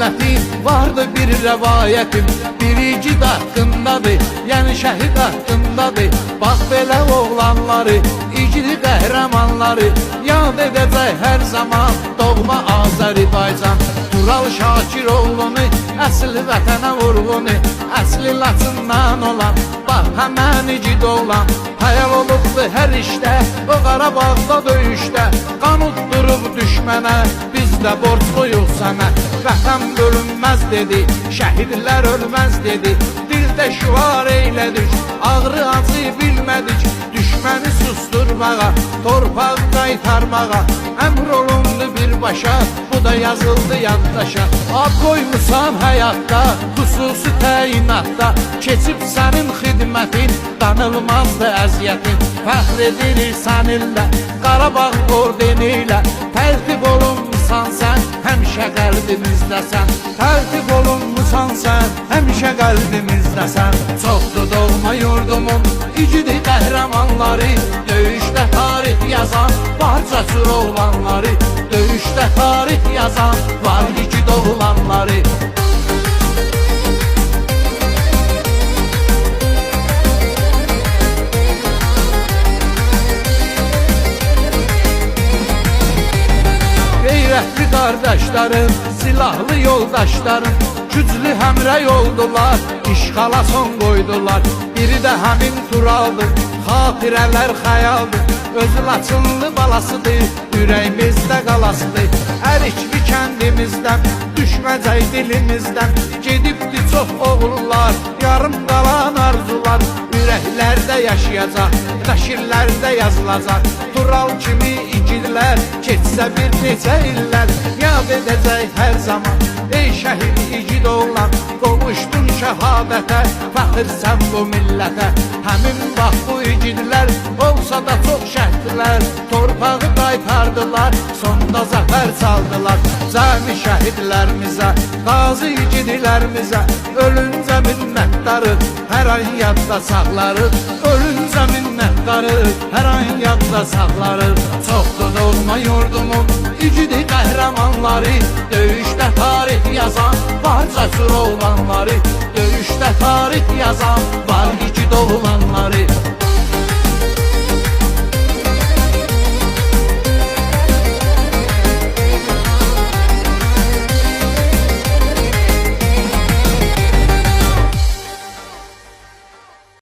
millətin vardı bir rəvayətim. Birici haqqındadır, yəni şəhid haqqındadır. Bax belə oğlanları, igid qəhrəmanları yad edəcək hər zaman doğma Azərbaycan. Tural Şakiroğlunu, əsl vətənə vurğunu, əsli Laçından olan, bax həmən igid oğlan. Hayal olubdu hər işdə, o Qarabağda döyüşdə, qan utdurub düşmənə, biz də borcluyuq sənə. Vətən bölünməz dedi, şəhidlər ölməz dedi, dildə şüar eylədik, ağrı acı bilmədik. Düşməni susturmağa, torpaq qaytarmağa əmr olundu birbaşa, bu da yazıldı yaddaşa. Ad qoymusan həyatda, xüsusi təyinatda, keçib sənin xidmətin, danılmazdı əziyyətin. Fəxr edilir səninlə, Qarabağ ordeni ilə, tərtib olunmusan sən, həmişə qəlbimizdəsən. Tərtib olunmusan sən, həmişə qəlbimizdəsən. Çoxdur doğma yurdumun igidi qəhrəmanları, döyüşdə tarix yazan var cəsur oğlanları, döyüşdə tarix yazan var igid oğlanları. Qeyrətli qardaşlarım, silahlı yoldaşlarım, güclü həmrəy oldular, işğala son qoydular. Biri də həmin Turaldır, xatirələr xəyaldır, özü Laçınlı balasıdır, ürəyimizdə qalasıdır. Ərikli kəndimizdən, düşməcək dilimizdən, gedibdi çox oğullar, yarım qalan arzular. Ürəklərdə yaşayacaq, nəşirlərdə yazılacaq, Tural kimi igidlər, keçsə bir neçə illər, yad edəcək hər zaman. Ey şəhid igid oğlan, qovuşdun şəhadətə, fəxirsən bu millətə. Həmin bax bu igidlər, olsa da çox şəhidlər, torpağı qaytardılar, sonda zəfər çaldılar. Cəmi şəhidlərimizə, qazi igidlərimizə, ölüncə minnətdarıq, hər an yadda saxlarıq. Ölüncə minnətdarıq, hər an yadda saxlarıq. Çoxdur doğma yurdumun igidi qəhrəmanları, döyüşdə tarix yazan var cəsur oğlanları, döyüşdə tarix yazan var igid oğlanları.